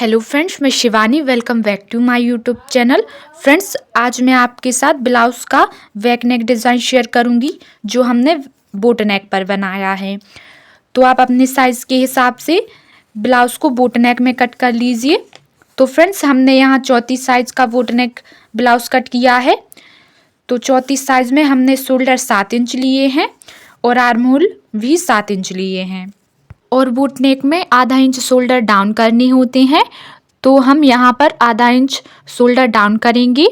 Hello friends, मैं Shivani. Welcome back to my YouTube channel. Friends, आज मैं आपके साथ ब्लाउज़ का बैक नेक डिज़ाइन शेयर करूंगी जो हमने बोट नेक पर बनाया है। तो आप अपने साइज़ के हिसाब से ब्लाउज़ को बोट नेक में कट कर लीजिए। तो फ्रेंड्स, हमने यहाँ 34 साइज़ का बोट नेक ब्लाउज़ कट किया है। तो 34 साइज़ में हमने शोल्डर 7 इंच लिए हैं और आर्म होल भी 7 इंच लिए हैं। और बोट नेक में आधा इंच शोल्डर डाउन करने होते हैं, तो हम यहाँ पर आधा इंच शोल्डर डाउन करेंगे।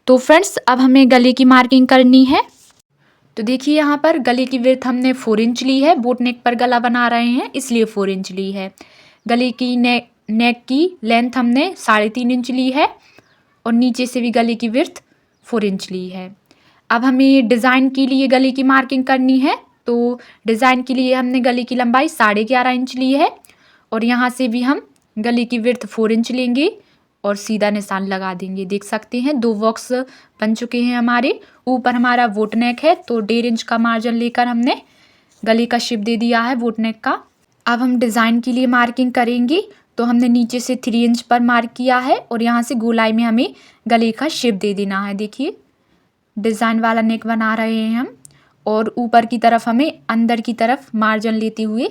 तो फ्रेंड्स, अब हमें गले की मार्किंग करनी है। तो देखिए, यहाँ पर गले की विड्थ हमने 4 इंच ली है। बोट नेक पर गला बना रहे हैं इसलिए 4 इंच ली है। गले की नेक की लेंथ हमने 3.5 इंच ली है और नीचे से भी गले की विड्थ 4 इंच ली है। अब हमें डिज़ाइन के लिए गले की मार्किंग करनी है। तो डिज़ाइन के लिए हमने गले की लंबाई 11.5 इंच ली है और यहाँ से भी हम गले की विड्थ 4 इंच लेंगे और सीधा निशान लगा देंगे। देख सकते हैं 2 बॉक्स बन चुके हैं हमारे। ऊपर हमारा बोट नेक है तो 1.5 इंच का मार्जिन लेकर हमने गले का शेप दे दिया है बोट नेक का। अब हम डिज़ाइन के लिए मार्किंग करेंगे। तो हमने नीचे से 3 इंच पर मार्क किया है और यहाँ से गोलाई में हमें गले का शेप दे देना है। देखिए, डिज़ाइन वाला नेक बना रहे हैं हम और ऊपर की तरफ हमें अंदर की तरफ मार्जिन लेते हुए,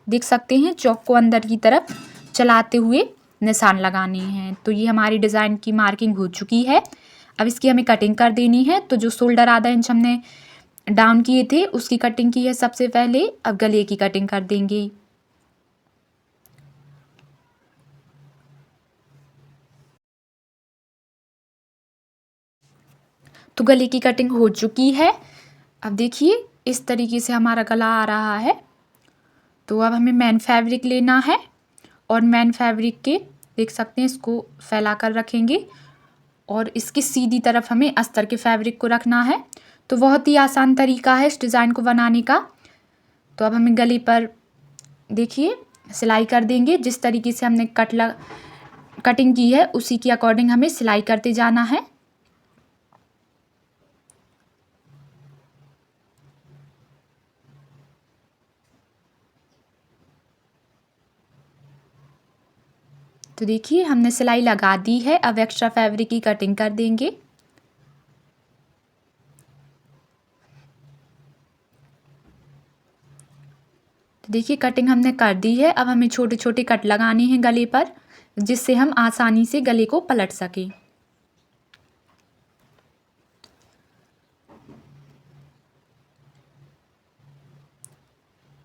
देख सकते हैं, चौक को अंदर की तरफ चलाते हुए निशान लगाने हैं। तो ये हमारी डिज़ाइन की मार्किंग हो चुकी है। अब इसकी हमें कटिंग कर देनी है। तो जो शोल्डर आधा इंच हमने डाउन किए थे उसकी कटिंग की है सबसे पहले। अब गले की कटिंग कर देंगे। तो गले की कटिंग हो चुकी है। अब देखिए, इस तरीके से हमारा गला आ रहा है। तो अब हमें मैन फैब्रिक लेना है और मैन फैब्रिक के, देख सकते हैं, इसको फैला कर रखेंगे और इसकी सीधी तरफ हमें अस्तर के फैब्रिक को रखना है। तो बहुत ही आसान तरीका है इस डिज़ाइन को बनाने का। तो अब हमें गले पर देखिए सिलाई कर देंगे। जिस तरीके से हमने कटिंग की है उसी के अकॉर्डिंग हमें सिलाई करते जाना है। तो देखिए, हमने सिलाई लगा दी है। अब एक्स्ट्रा फैब्रिक की कटिंग कर देंगे। तो देखिए, कटिंग हमने कर दी है। अब हमें छोटे छोटे कट लगाने हैं गले पर, जिससे हम आसानी से गले को पलट सकें।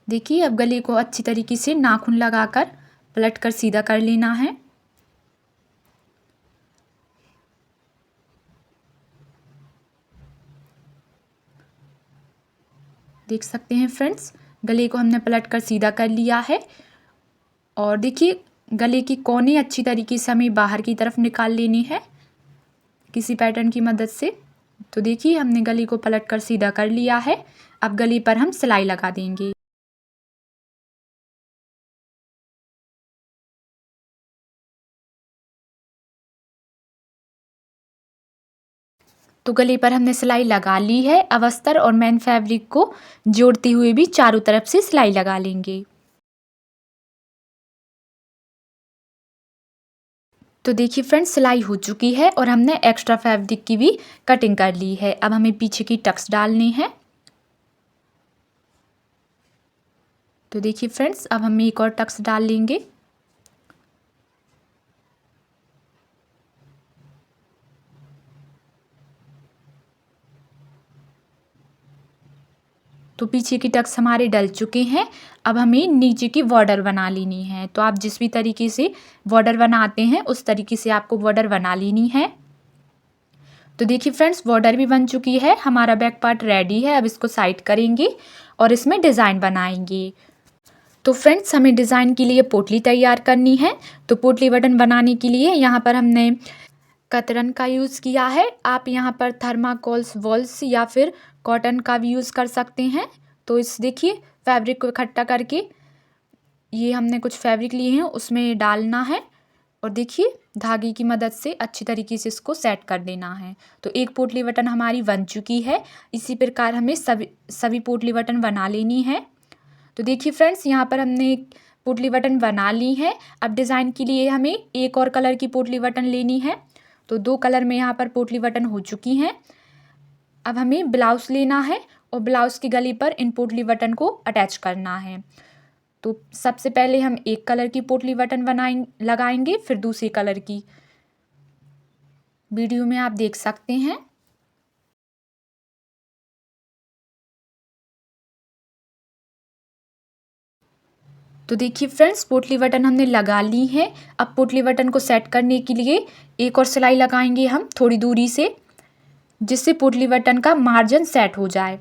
देखिए, अब गले को अच्छी तरीके से नाखून लगाकर पलट कर सीधा कर लेना है। देख सकते हैं फ्रेंड्स, गले को हमने पलट कर सीधा कर लिया है। और देखिए, गले की कोने अच्छी तरीके से हमें बाहर की तरफ निकाल लेनी है किसी पैटर्न की मदद से। तो देखिए, हमने गले को पलट कर सीधा कर लिया है। अब गले पर हम सिलाई लगा देंगे। तो गले पर हमने सिलाई लगा ली है। अब अस्तर और मैन फैब्रिक को जोड़ते हुए भी चारों तरफ से सिलाई लगा लेंगे। तो देखिए फ्रेंड्स, सिलाई हो चुकी है और हमने एक्स्ट्रा फैब्रिक की भी कटिंग कर ली है। अब हमें पीछे की टक्स डालनी है। तो देखिए फ्रेंड्स, अब हम एक और टक्स डाल लेंगे। तो पीछे की टक्स हमारे डल चुके हैं। अब हमें नीचे की बॉर्डर बना लेनी है। तो आप जिस भी तरीके से बॉर्डर बनाते हैं उस तरीके से आपको बॉर्डर बना लेनी है। तो देखिए फ्रेंड्स, बॉर्डर भी बन चुकी है। हमारा बैक पार्ट रेडी है। अब इसको साइड करेंगे और इसमें डिज़ाइन बनाएंगे। तो फ्रेंड्स, हमें डिज़ाइन के लिए पोटली तैयार करनी है। तो पोटली बटन बनाने के लिए यहाँ पर हमने कतरन का यूज़ किया है। आप यहाँ पर थर्माकोल्स वॉल्स या फिर कॉटन का भी यूज़ कर सकते हैं। तो इस देखिए, फैब्रिक को इकट्ठा करके ये हमने कुछ फैब्रिक लिए हैं उसमें डालना है और देखिए धागे की मदद से अच्छी तरीके से इसको सेट कर देना है। तो एक पोटली बटन हमारी बन चुकी है। इसी प्रकार हमें सभी पोटली बटन बना लेनी है। तो देखिए फ्रेंड्स, यहाँ पर हमने पोटली बटन बना ली हैं। अब डिज़ाइन के लिए हमें एक और कलर की पोटली बटन लेनी है। तो 2 कलर में यहाँ पर पोटली बटन हो चुकी हैं। अब हमें ब्लाउज़ लेना है और ब्लाउज़ की गली पर इन पोटली बटन को अटैच करना है। तो सबसे पहले हम एक कलर की पोटली बटन लगाएंगे, फिर दूसरी कलर की। वीडियो में आप देख सकते हैं। तो देखिए फ्रेंड्स, पोटली बटन हमने लगा ली है। अब पोटली बटन को सेट करने के लिए एक और सिलाई लगाएंगे हम थोड़ी दूरी से, जिससे पोटली बटन का मार्जिन सेट हो जाए।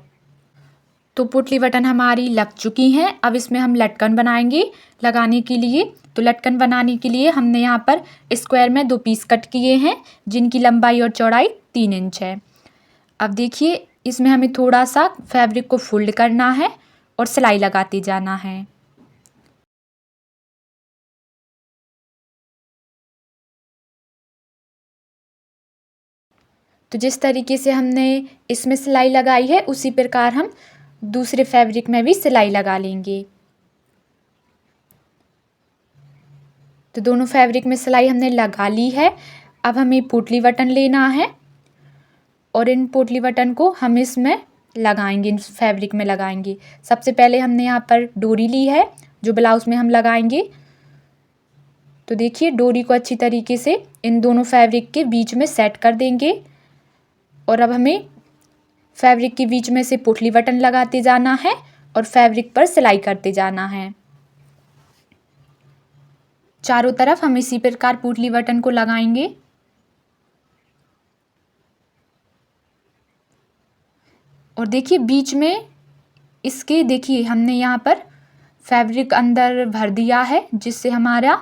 तो पोटली बटन हमारी लग चुकी हैं। अब इसमें हम लटकन बनाएंगे लगाने के लिए। तो लटकन बनाने के लिए हमने यहाँ पर स्क्वायर में 2 पीस कट किए हैं, जिनकी लंबाई और चौड़ाई 3 इंच है। अब देखिए, इसमें हमें थोड़ा सा फैब्रिक को फोल्ड करना है और सिलाई लगाते जाना है। तो जिस तरीके से हमने इसमें सिलाई लगाई है, उसी प्रकार हम दूसरे फैब्रिक में भी सिलाई लगा लेंगे। तो दोनों फैब्रिक में सिलाई हमने लगा ली है। अब हमें पोटली बटन लेना है और इन पोटली बटन को हम इसमें लगाएंगे, इन फैब्रिक में लगाएंगे। सबसे पहले हमने यहाँ पर डोरी ली है, जो ब्लाउज़ में हम लगाएंगे। तो देखिए, डोरी को अच्छी तरीके से इन दोनों फैब्रिक के बीच में सेट कर देंगे और अब हमें फैब्रिक के बीच में से पोटली बटन लगाते जाना है और फैब्रिक पर सिलाई करते जाना है। चारों तरफ हम इसी प्रकार पोटली बटन को लगाएंगे। और देखिए, बीच में इसके देखिए हमने यहाँ पर फैब्रिक अंदर भर दिया है, जिससे हमारा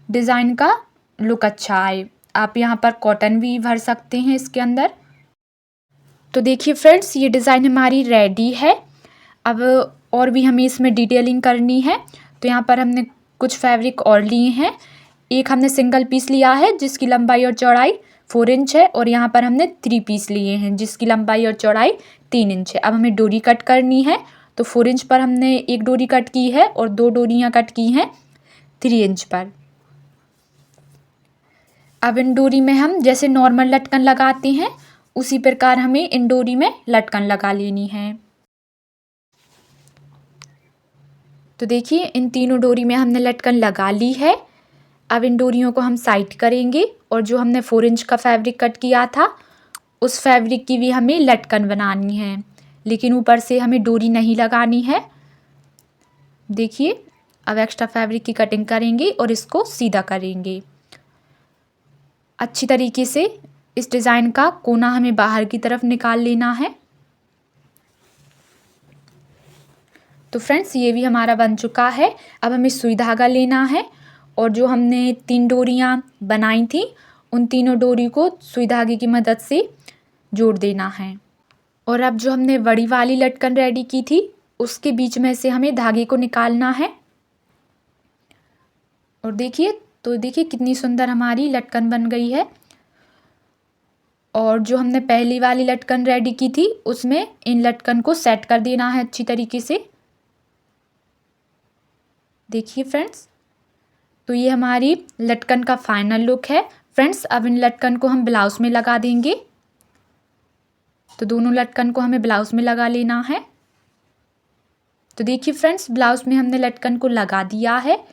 डिज़ाइन का लुक अच्छा आए। आप यहाँ पर कॉटन भी भर सकते हैं इसके अंदर। तो देखिए फ्रेंड्स, ये डिज़ाइन हमारी रेडी है। अब और भी हमें इसमें डिटेलिंग करनी है। तो यहाँ पर हमने कुछ फैब्रिक और लिए हैं। एक हमने सिंगल पीस लिया है, जिसकी लंबाई और चौड़ाई 4 इंच है, और यहाँ पर हमने 3 पीस लिए हैं, जिसकी लंबाई और चौड़ाई 3 इंच है। अब हमें डोरी कट करनी है। तो 4 इंच पर हमने एक डोरी कट की है और 2 डोरियाँ कट की हैं 3 इंच पर। अब इन डोरी में हम जैसे नॉर्मल लटकन लगाते हैं, उसी प्रकार हमें इन डोरी में लटकन लगा लेनी है। तो देखिए, इन तीनों डोरी में हमने लटकन लगा ली है। अब इन डोरियों को हम साइड करेंगे और जो हमने 4 इंच का फैब्रिक कट किया था, उस फैब्रिक की भी हमें लटकन बनानी है, लेकिन ऊपर से हमें डोरी नहीं लगानी है। देखिए, अब एक्स्ट्रा फैब्रिक की कटिंग करेंगे और इसको सीधा करेंगे। अच्छी तरीके से इस डिज़ाइन का कोना हमें बाहर की तरफ निकाल लेना है। तो फ्रेंड्स, ये भी हमारा बन चुका है। अब हमें सुई धागा लेना है और जो हमने 3 डोरियाँ बनाई थी, उन तीनों डोरी को सुई धागे की मदद से जोड़ देना है। और अब जो हमने बड़ी वाली लटकन रेडी की थी, उसके बीच में से हमें धागे को निकालना है। और देखिए, तो देखिए कितनी सुंदर हमारी लटकन बन गई है। और जो हमने पहली वाली लटकन रेडी की थी, उसमें इन लटकन को सेट कर देना है अच्छी तरीके से। देखिए फ्रेंड्स, तो ये हमारी लटकन का फाइनल लुक है। फ्रेंड्स, अब इन लटकन को हम ब्लाउज़ में लगा देंगे। तो दोनों लटकन को हमें ब्लाउज़ में लगा लेना है। तो देखिए फ्रेंड्स, ब्लाउज़ में हमने लटकन को लगा दिया है।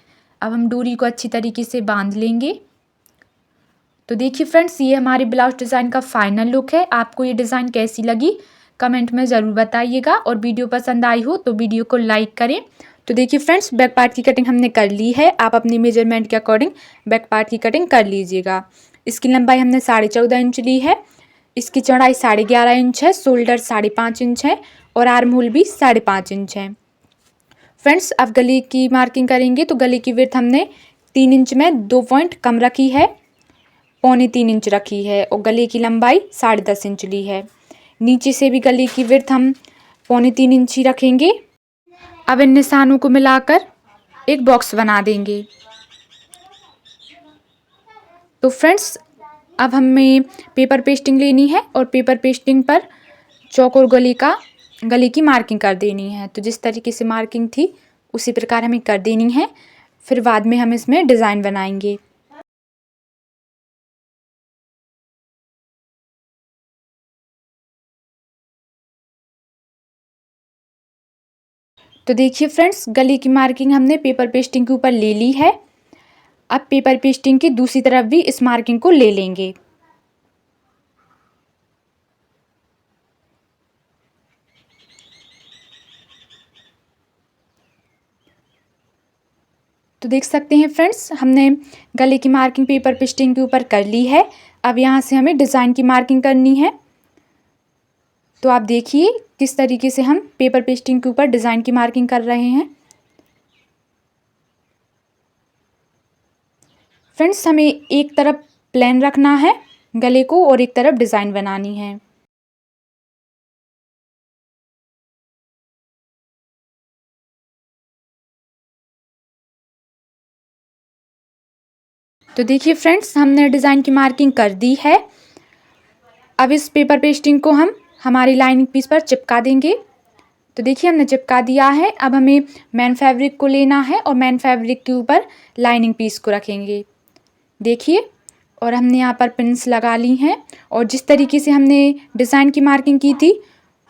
अब हम डोरी को अच्छी तरीके से बांध लेंगे। तो देखिए फ्रेंड्स, ये हमारे ब्लाउज डिज़ाइन का फाइनल लुक है। आपको ये डिज़ाइन कैसी लगी कमेंट में ज़रूर बताइएगा, और वीडियो पसंद आई हो तो वीडियो को लाइक करें। तो देखिए फ्रेंड्स, बैक पार्ट की कटिंग हमने कर ली है। आप अपनी मेजरमेंट के अकॉर्डिंग बैक पार्ट की कटिंग कर लीजिएगा। इसकी लंबाई हमने 14.5 इंच ली है, इसकी चौड़ाई 11.5 इंच है, शोल्डर 5.5 इंच है और आर्म होल भी 5.5 इंच है। फ्रेंड्स, अब गले की मार्किंग करेंगे। तो गले की विड्थ हमने 3 इंच में 2 पॉइंट कम रखी है, 2.25 इंच रखी है, और गले की लंबाई 10.5 इंच ली है। नीचे से भी गले की विड्थ हम 2.25 इंच ही रखेंगे। अब इन निशानों को मिलाकर एक बॉक्स बना देंगे। तो फ्रेंड्स, अब हमें पेपर पेस्टिंग लेनी है और पेपर पेस्टिंग पर चौक और गले की मार्किंग कर देनी है। तो जिस तरीके से मार्किंग थी, उसी प्रकार हमें कर देनी है। फिर बाद में हम इसमें डिज़ाइन बनाएंगे। तो देखिए फ्रेंड्स, गले की मार्किंग हमने पेपर पेस्टिंग के ऊपर ले ली है। अब पेपर पेस्टिंग की दूसरी तरफ भी इस मार्किंग को ले लेंगे। तो देख सकते हैं फ्रेंड्स, हमने गले की मार्किंग पेपर पेस्टिंग के ऊपर कर ली है। अब यहाँ से हमें डिज़ाइन की मार्किंग करनी है। तो आप देखिए किस तरीके से हम पेपर पेस्टिंग के ऊपर डिज़ाइन की मार्किंग कर रहे हैं। फ्रेंड्स, हमें एक तरफ प्लेन रखना है गले को और एक तरफ डिज़ाइन बनानी है। तो देखिए फ्रेंड्स, हमने डिज़ाइन की मार्किंग कर दी है। अब इस पेपर पेस्टिंग को हम हमारी लाइनिंग पीस पर चिपका देंगे। तो देखिए हमने चिपका दिया है। अब हमें मेन फैब्रिक को लेना है और मेन फैब्रिक के ऊपर लाइनिंग पीस को रखेंगे। देखिए, और हमने यहाँ पर पिन्स लगा ली हैं और जिस तरीके से हमने डिज़ाइन की मार्किंग की थी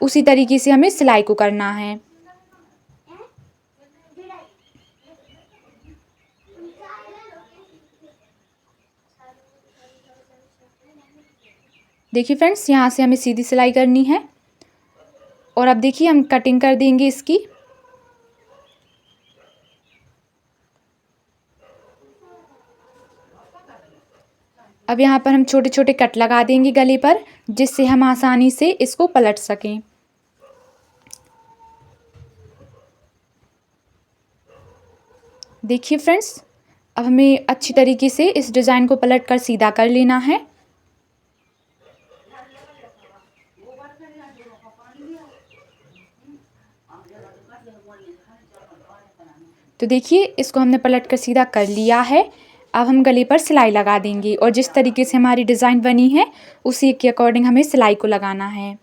उसी तरीके से हमें सिलाई को करना है। देखिए फ्रेंड्स, यहाँ से हमें सीधी सिलाई करनी है और अब देखिए हम कटिंग कर देंगे इसकी। अब यहाँ पर हम छोटे छोटे कट लगा देंगे गले पर, जिससे हम आसानी से इसको पलट सकें। देखिए फ्रेंड्स, अब हमें अच्छी तरीके से इस डिज़ाइन को पलट कर सीधा कर लेना है। तो देखिए इसको हमने पलट कर सीधा कर लिया है। अब हम गले पर सिलाई लगा देंगे और जिस तरीके से हमारी डिज़ाइन बनी है उसी के अकॉर्डिंग हमें सिलाई को लगाना है।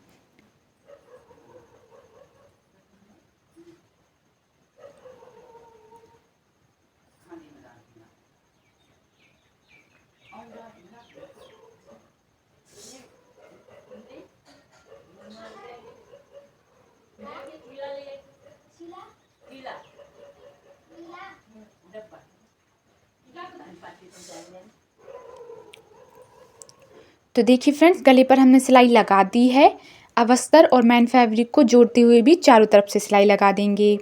तो देखिए फ्रेंड्स, गले पर हमने सिलाई लगा दी है। अब अस्तर और मेन फैब्रिक को जोड़ते हुए भी चारों तरफ से सिलाई लगा देंगे।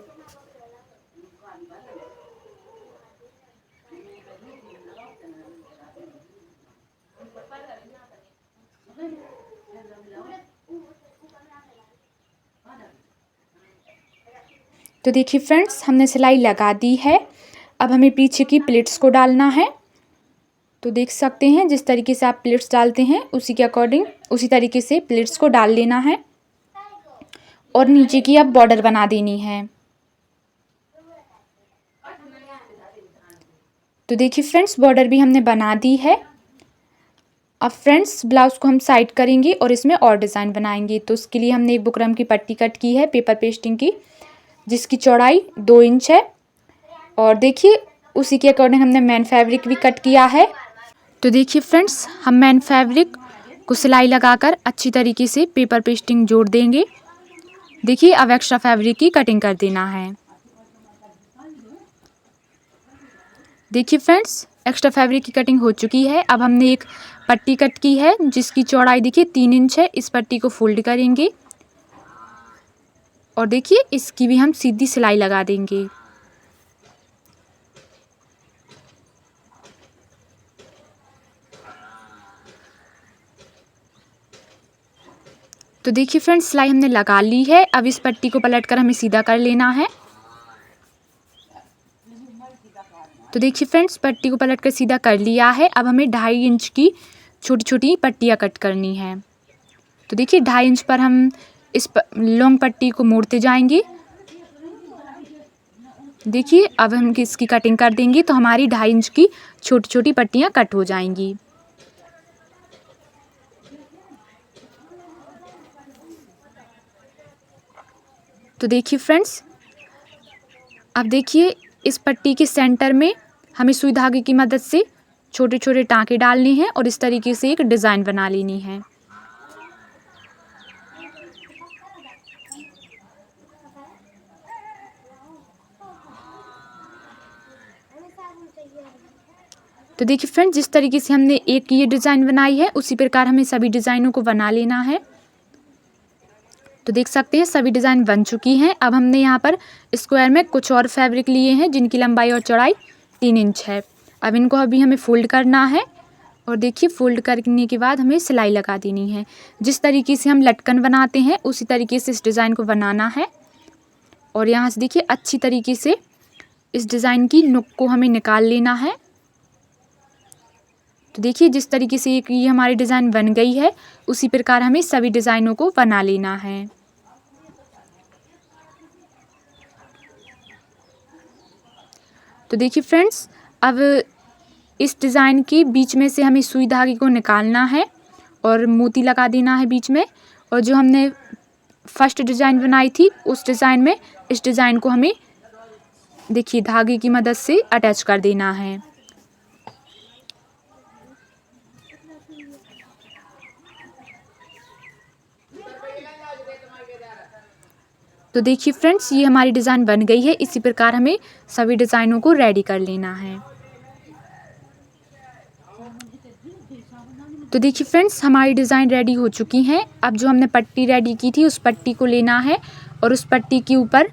तो देखिए फ्रेंड्स, हमने सिलाई लगा दी है। अब हमें पीछे की प्लेट्स को डालना है। तो देख सकते हैं जिस तरीके से आप प्लेट्स डालते हैं उसी के अकॉर्डिंग उसी तरीके से प्लेट्स को डाल लेना है और नीचे की अब बॉर्डर बना देनी है। तो देखिए फ्रेंड्स, बॉर्डर भी हमने बना दी है। अब फ्रेंड्स, ब्लाउज को हम साइड करेंगे और इसमें और डिज़ाइन बनाएंगे। तो उसके लिए हमने एक बुकरम की पट्टी कट की है पेपर पेस्टिंग की, जिसकी चौड़ाई 2 इंच है। और देखिए उसी के अकॉर्डिंग हमने मेन फैब्रिक भी कट किया है। तो देखिए फ्रेंड्स, हम मेन फैब्रिक को सिलाई लगाकर अच्छी तरीके से पेपर पेस्टिंग जोड़ देंगे। देखिए अब एक्स्ट्रा फैब्रिक की कटिंग कर देना है। देखिए फ्रेंड्स, एक्स्ट्रा फैब्रिक की कटिंग हो चुकी है। अब हमने एक पट्टी कट की है जिसकी चौड़ाई देखिए 3 इंच है। इस पट्टी को फोल्ड करेंगे और देखिए इसकी भी हम सीधी सिलाई लगा देंगे। तो देखिए फ्रेंड्स, सिलाई हमने लगा ली है। अब इस पट्टी को पलटकर हमें सीधा कर लेना है। तो देखिए फ्रेंड्स, पट्टी को पलटकर सीधा कर लिया है। अब हमें 2.5 इंच की छोटी छोटी पट्टियाँ कट करनी है। तो देखिए 2.5 इंच पर हम इस लॉन्ग पट्टी को मोड़ते जाएंगे। देखिए अब हम इसकी कटिंग कर देंगे तो हमारी 2.5 इंच की छोटी छोटी पट्टियाँ कट हो जाएंगी। तो देखिए फ्रेंड्स, अब देखिए इस पट्टी के सेंटर में हमें सुई धागे की मदद से छोटे छोटे टाँके डालने हैं और इस तरीके से एक डिज़ाइन बना लेनी है। तो देखिए फ्रेंड्स, जिस तरीके से हमने एक ये डिज़ाइन बनाई है उसी प्रकार हमें सभी डिज़ाइनों को बना लेना है। तो देख सकते हैं सभी डिज़ाइन बन चुकी हैं। अब हमने यहाँ पर स्क्वायर में कुछ और फैब्रिक लिए हैं जिनकी लंबाई और चौड़ाई 3 इंच है। अब इनको अभी हमें फोल्ड करना है और देखिए फोल्ड करने के बाद हमें सिलाई लगा देनी है। जिस तरीके से हम लटकन बनाते हैं उसी तरीके से इस डिज़ाइन को बनाना है। और यहाँ से देखिए अच्छी तरीके से इस डिज़ाइन की नुक को हमें निकाल लेना है। तो देखिए जिस तरीके से ये हमारी डिज़ाइन बन गई है उसी प्रकार हमें सभी डिज़ाइनों को बना लेना है। तो देखिए फ्रेंड्स, अब इस डिज़ाइन के बीच में से हमें सुई धागे को निकालना है और मोती लगा देना है बीच में। और जो हमने फर्स्ट डिज़ाइन बनाई थी उस डिज़ाइन में इस डिज़ाइन को हमें देखिए धागे की मदद से अटैच कर देना है। तो देखिए फ्रेंड्स, ये हमारी डिज़ाइन बन गई है। इसी प्रकार हमें सभी डिज़ाइनों को रेडी कर लेना है। तो देखिए फ्रेंड्स, हमारी डिज़ाइन रेडी हो चुकी हैं। अब जो हमने पट्टी रेडी की थी उस पट्टी को लेना है और उस पट्टी के ऊपर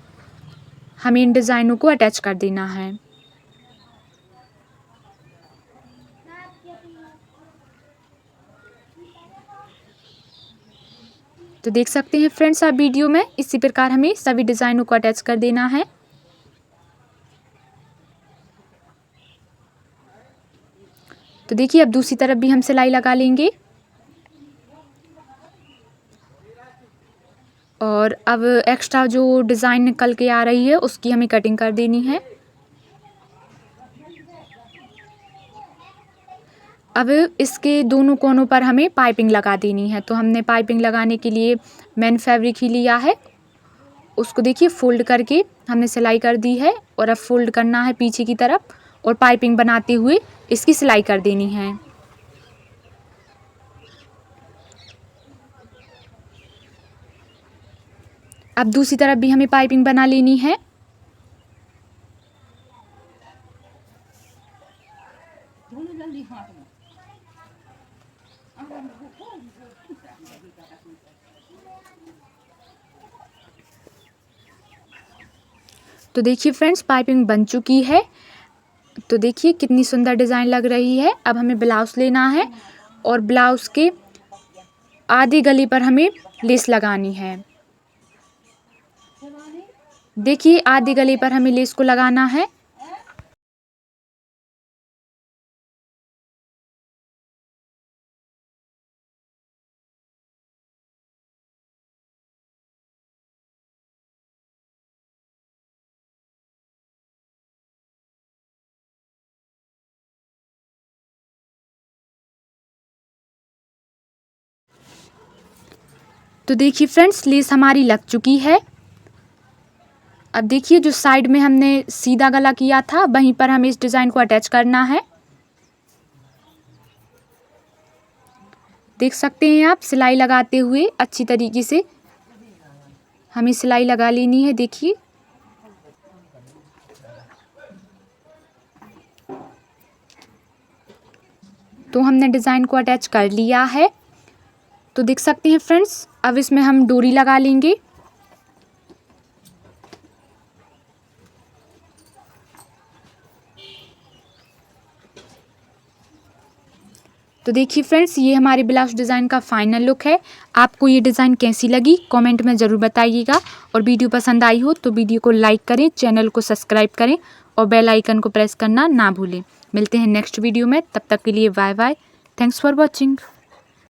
हमें इन डिज़ाइनों को अटैच कर देना है। तो देख सकते हैं फ्रेंड्स आप वीडियो में, इसी प्रकार हमें सभी डिज़ाइनों को अटैच कर देना है। तो देखिए अब दूसरी तरफ भी हम सिलाई लगा लेंगे और अब एक्स्ट्रा जो डिज़ाइन निकल के आ रही है उसकी हमें कटिंग कर देनी है। अब इसके दोनों कोनों पर हमें पाइपिंग लगा देनी है। तो हमने पाइपिंग लगाने के लिए मैन फैब्रिक ही लिया है, उसको देखिए फोल्ड करके हमने सिलाई कर दी है और अब फोल्ड करना है पीछे की तरफ और पाइपिंग बनाते हुए इसकी सिलाई कर देनी है। अब दूसरी तरफ भी हमें पाइपिंग बना लेनी है। तो देखिए फ्रेंड्स, पाइपिंग बन चुकी है। तो देखिए कितनी सुंदर डिज़ाइन लग रही है। अब हमें ब्लाउज़ लेना है और ब्लाउज़ के आधे गले पर हमें लेस लगानी है। देखिए आधे गले पर हमें लेस को लगाना है। तो देखिए फ्रेंड्स, लेस हमारी लग चुकी है। अब देखिए जो साइड में हमने सीधा गला किया था वहीं पर हमें इस डिज़ाइन को अटैच करना है। देख सकते हैं आप सिलाई लगाते हुए अच्छी तरीके से हमें सिलाई लगा लेनी है। देखिए तो हमने डिज़ाइन को अटैच कर लिया है। तो देख सकते हैं फ्रेंड्स, अब इसमें हम डोरी लगा लेंगे। तो देखिए फ्रेंड्स, ये हमारे ब्लाउज डिज़ाइन का फाइनल लुक है। आपको ये डिज़ाइन कैसी लगी कमेंट में ज़रूर बताइएगा और वीडियो पसंद आई हो तो वीडियो को लाइक करें, चैनल को सब्सक्राइब करें और बेल आइकन को प्रेस करना ना भूलें। मिलते हैं नेक्स्ट वीडियो में, तब तक के लिए bye bye. Thanks for watching.